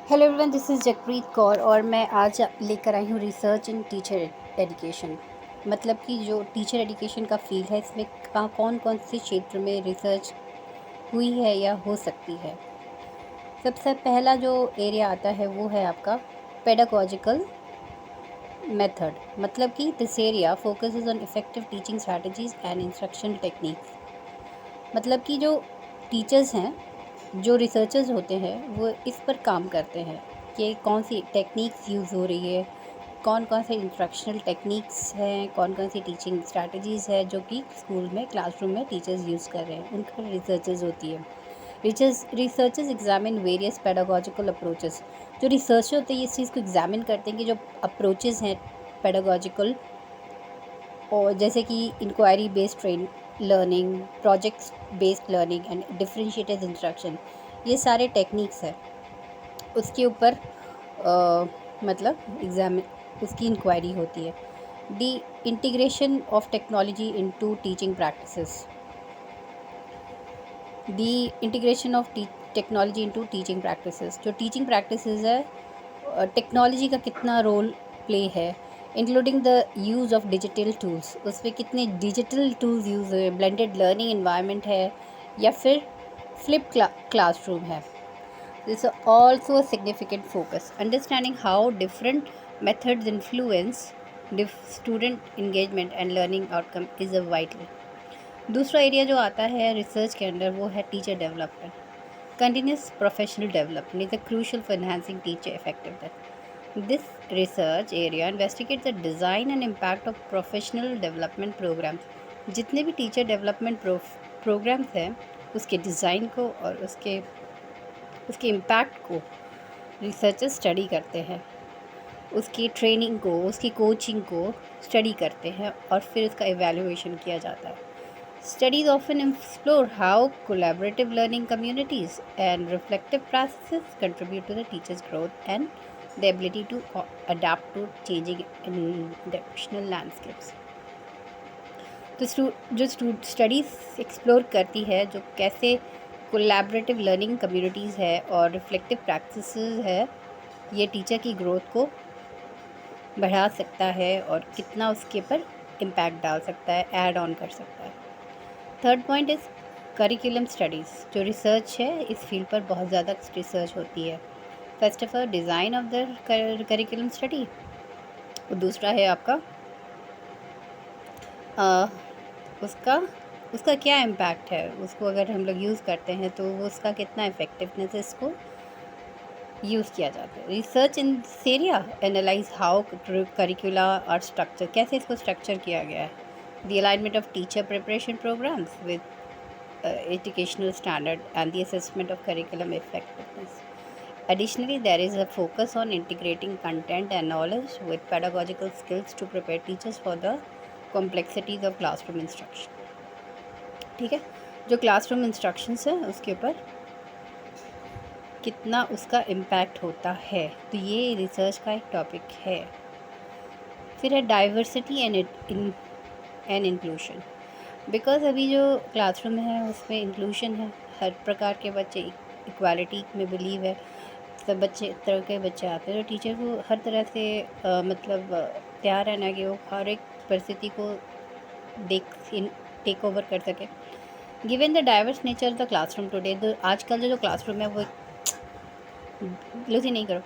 Hello everyone, this is Jagpreet Kaur और मैं आज लेकर आई हूँ रिसर्च इन टीचर एजुकेशन। मतलब कि जो टीचर एजुकेशन का फील्ड है, इसमें कौन कौन से क्षेत्र में रिसर्च हुई है या हो सकती है। सबसे पहला जो एरिया आता है वो है आपका पेडागोजिकल मेथड। मतलब कि this area focuses on effective teaching strategies and instruction techniques. मतलब कि जो टीचर्स हैं, जो रिसर्चर्स होते हैं, वो इस पर काम करते हैं कि कौन सी टेक्निक्स यूज़ हो रही है, कौन कौन से इंस्ट्रक्शनल टेक्निक्स हैं, कौन कौन सी टीचिंग स्ट्रैटेजीज़ है जो कि स्कूल में क्लासरूम में टीचर्स यूज़ कर रहे हैं, उनका रिसर्चर्स होती है। Researchers examine various pedagogical approaches. जो रिसर्च होते हैं इस चीज़ को एग्जामिन करते हैं कि जो अप्रोचेस हैं पेडागोजिकल, और जैसे कि inquiry based train learning, projects based learning and differentiated instruction, ये सारे टेक्निक्स है उसके ऊपर मतलब एग्जाम उसकी इंक्वायरी होती है। D integration of technology into teaching practices. The integration of technology into teaching practices. जो टीचिंग प्रैक्टिसेस है, टेक्नोलॉजी का कितना रोल प्ले है, including the use of digital tools. उसमें कितने डिजिटल टूल्स यूज़ हुए, ब्लेंडेड लर्निंग इन्वायरमेंट है या फिर फ्लिप क्लासरूम है। This is also a significant focus. Understanding how different methods influence student engagement and learning outcome is a vital. दूसरा area जो आता है रिसर्च के अंदर वो है teacher development. Continuous professional development is a crucial for enhancing teacher effectiveness. This research area investigate the design and impact of professional development programs. जितने भी टीचर डेवलपमेंट प्रोग्राम्स हैं, उसके डिज़ाइन को और उसके इम्पैक्ट को रिसर्चर्स स्टडी करते हैं। उसकी ट्रेनिंग को, उसकी कोचिंग को स्टडी करते हैं और फिर उसका इवैल्यूएशन किया जाता है। Studies often explore how collaborative learning communities and reflective processes contribute to the teacher's growth and the ability to adapt to changing instructional landscapes. तो जो स्टडीज़ एक्सप्लोर करती है जो कैसे कोलैबोरेटिव लर्निंग कम्युनिटीज़ है और रिफ्लेक्टिव प्रैक्टिसेस है, ये टीचर की ग्रोथ को बढ़ा सकता है और कितना उसके ऊपर इम्पैक्ट डाल सकता है, ऐड ऑन कर सकता है। Third point is curriculum studies. जो रिसर्च है इस फील्ड पर बहुत ज़्यादा रिसर्च होती है। First of all design of the curriculum study, और दूसरा है आपका उसका उसका क्या इम्पैक्ट है, उसको अगर हम लोग यूज़ करते हैं तो वो उसका कितना इफ़ेक्टिवनेस है, इसको यूज़ किया जाता है। Research in this area analyse how करिकुला और स्ट्रक्चर, कैसे इसको स्ट्रक्चर किया गया है। The alignment of teacher preparation programmes with educational standard and the assessment of curriculum effectiveness. Additionally, there is a focus on integrating content and knowledge with pedagogical skills to prepare teachers for the complexities of classroom instruction. ठीक है, जो classroom instructions है उसके ऊपर कितना उसका impact होता है, तो ये रिसर्च का एक टॉपिक है। फिर है डाइवर्सिटी एंड इंक्लूशन। बिकॉज़ अभी जो क्लासरूम है उसमें इंक्लूशन है, हर प्रकार के बच्चे, इक्वालिटी में बिलीव है, सब बच्चे तरह के बच्चे आते हैं। तो टीचर को हर तरह से मतलब तैयार रहना कि वो हर एक परिस्थिति को टेक ओवर कर सके। Given the diverse nature of the classroom today, तो आजकल जो क्लासरूम है वो लूज़ी नहीं करो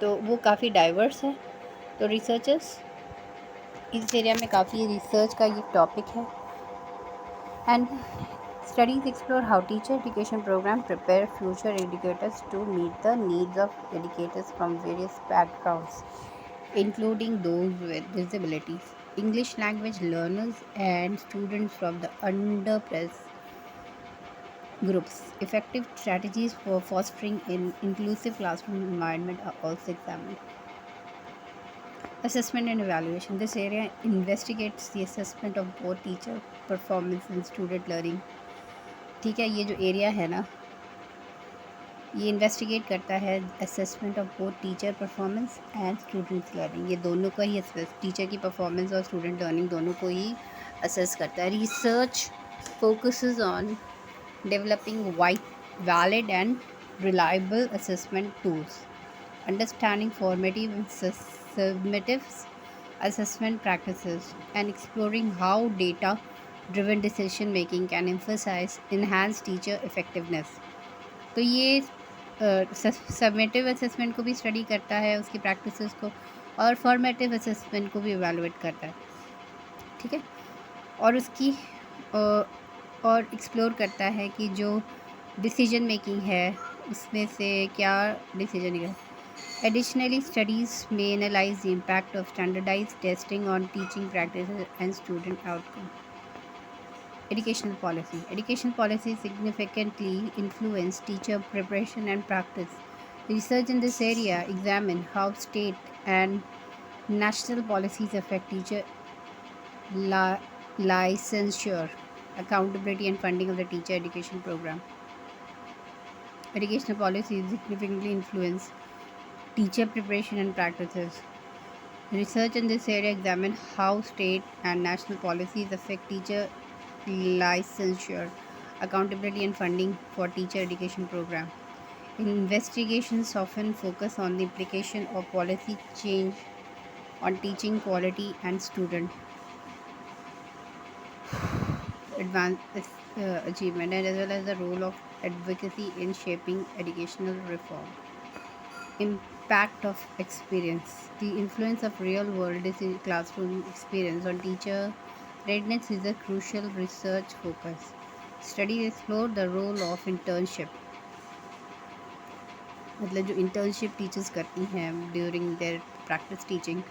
तो वो काफ़ी डाइवर्स है। तो रिसर्चर्स इस एरिया में काफ़ी रिसर्च का ये टॉपिक है। And studies explore how teacher education program prepare future educators to meet the needs of educators from various backgrounds including those with disabilities, English language learners and students from the underprivileged groups. Effective strategies for fostering an inclusive classroom environment are also examined. Assessment and evaluation. This area investigates the assessment of both teacher performance and student learning. ठीक है, ये जो area है ना, ये investigate करता है assessment of both teacher performance and students learning. ये दोनों का ही टीचर की परफॉर्मेंस और स्टूडेंट लर्निंग दोनों को ही असेस करता है। Research focuses on developing valid and reliable assessment tools, understanding formative and summative assessment practices, and exploring how data driven decision making can emphasize enhance teacher effectiveness. तो ये summative assessment को भी study करता है, उसकी practices को, और formative assessment को भी इवैल्यूएट करता है। ठीक है, और उसकी अ, और एक्सप्लोर करता है कि जो डिसीजन मेकिंग है उसमें से क्या डिसीजन है। एडिशनली स्टडीज़ में analyse the impact of standardised testing on teaching practices and student outcome. Educational policy. Education policy significantly influence teacher preparation and practice. Research in this area examine how state and national policies affect teacher li- licensure, accountability, and funding of the teacher education program. Educational policies significantly influence teacher preparation and practices. Research in this area examine how state and national policies affect teacher licensure, accountability, and funding for teacher education program. Investigations often focus on the implication of policy change on teaching quality and student advance achievement, and as well as the role of advocacy in shaping educational reform. Impact of experience. The influence of real world classroom experience on teacher readiness is a crucial research focus. Studies explore the role of internship, मतलब जो internship teachers करती हैं during their practice teaching,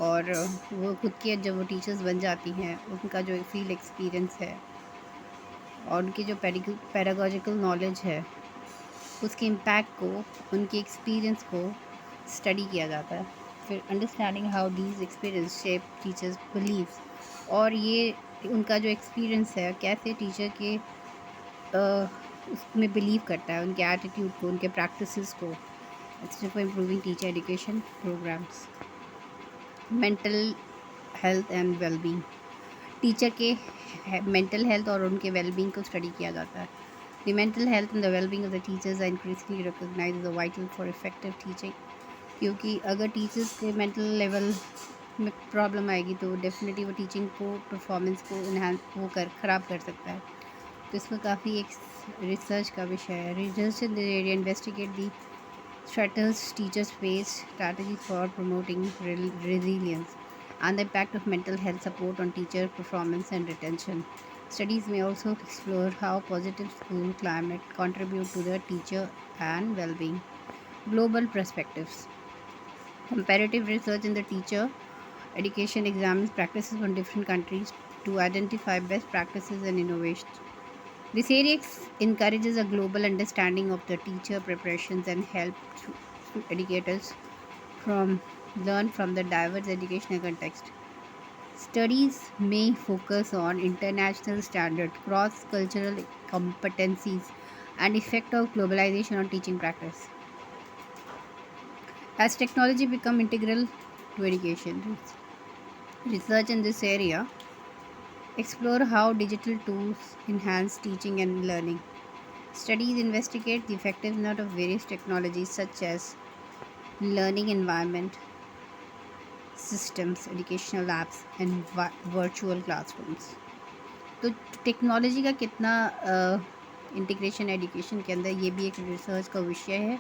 और वो खुद की जब वो टीचर्स बन जाती हैं उनका जो फील्ड एक्सपीरियंस है और उनकी जो पेडागोजिकल नॉलेज है उसके इम्पैक्ट को, उनके एक्सपीरियंस को स्टडी किया जाता है। फिर understanding how these experience shape teachers beliefs, और ये उनका जो एक्सपीरियंस है कैसे टीचर के उसमें बिलीव करता है, उनके एटीट्यूड को, उनके प्रैक्टिसेस को, for improving teacher education programmes. Mental health and wellbeing. Teacher के मेंटल हेल्थ और उनके वेलबींग को स्टडी किया जाता है। The mental health and the wellbeing of the teachers are increasingly recognise the vital for effective teaching, क्योंकि अगर teachers के मेंटल लेवल में प्रॉब्लम आएगी तो डेफिनेटली वो टीचिंग को, परफॉर्मेंस को इन्हांस वो ख़राब कर सकता है। तो इसमें काफ़ी एक रिसर्च का विषय है। Research in the area investigate the strategies teachers face, strategies for promoting resilience, and the impact of mental health support on teacher performance and retention. Studies may also explore how positive school climate contribute to the teacher and well-being. Global perspectives. Comparative research in the teacher education examines practices from different countries to identify best practices and innovations. This area encourages a global understanding of the teacher preparations and helps educators from learn from the diverse educational context. Studies may focus on international standards, cross-cultural competencies, and effect of globalization on teaching practice. As technology become integral to education, research in this area explore how digital tools enhance teaching and learning. Studies investigate the effectiveness of various technologies such as learning environment systems, educational apps and virtual classrooms. तो technology का कितना integration education के अंदर, ये भी एक research का विषय है।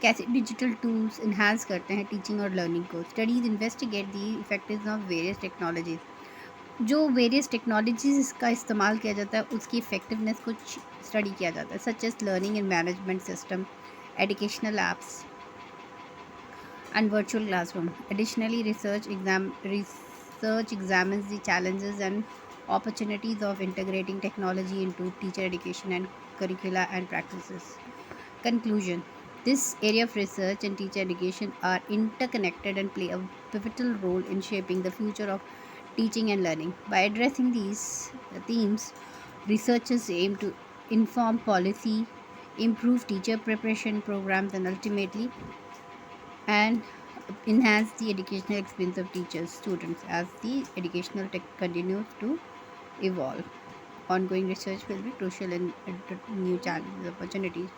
कैसे डिजिटल टूल्स इन्हांस करते हैं टीचिंग और लर्निंग को। Studies investigate the effectiveness of various technologies, जो वेरियस टेक्नोलॉजीज़ का इस्तेमाल किया जाता है उसकी इफ़ेक्टिवनेस को स्टडी किया जाता है, such as learning and management system, educational apps, and virtual classroom. Additionally, research examines the challenges and opportunities of integrating technology into teacher education and curricula and practices. Conclusion. This area of research and teacher education are interconnected and play a pivotal role in shaping the future of teaching and learning. By addressing these themes, researchers aim to inform policy, improve teacher preparation programs, and ultimately and enhance the educational experience of teachers, students as the educational tech continues to evolve. ongoing research will be crucial in new challenges, opportunities.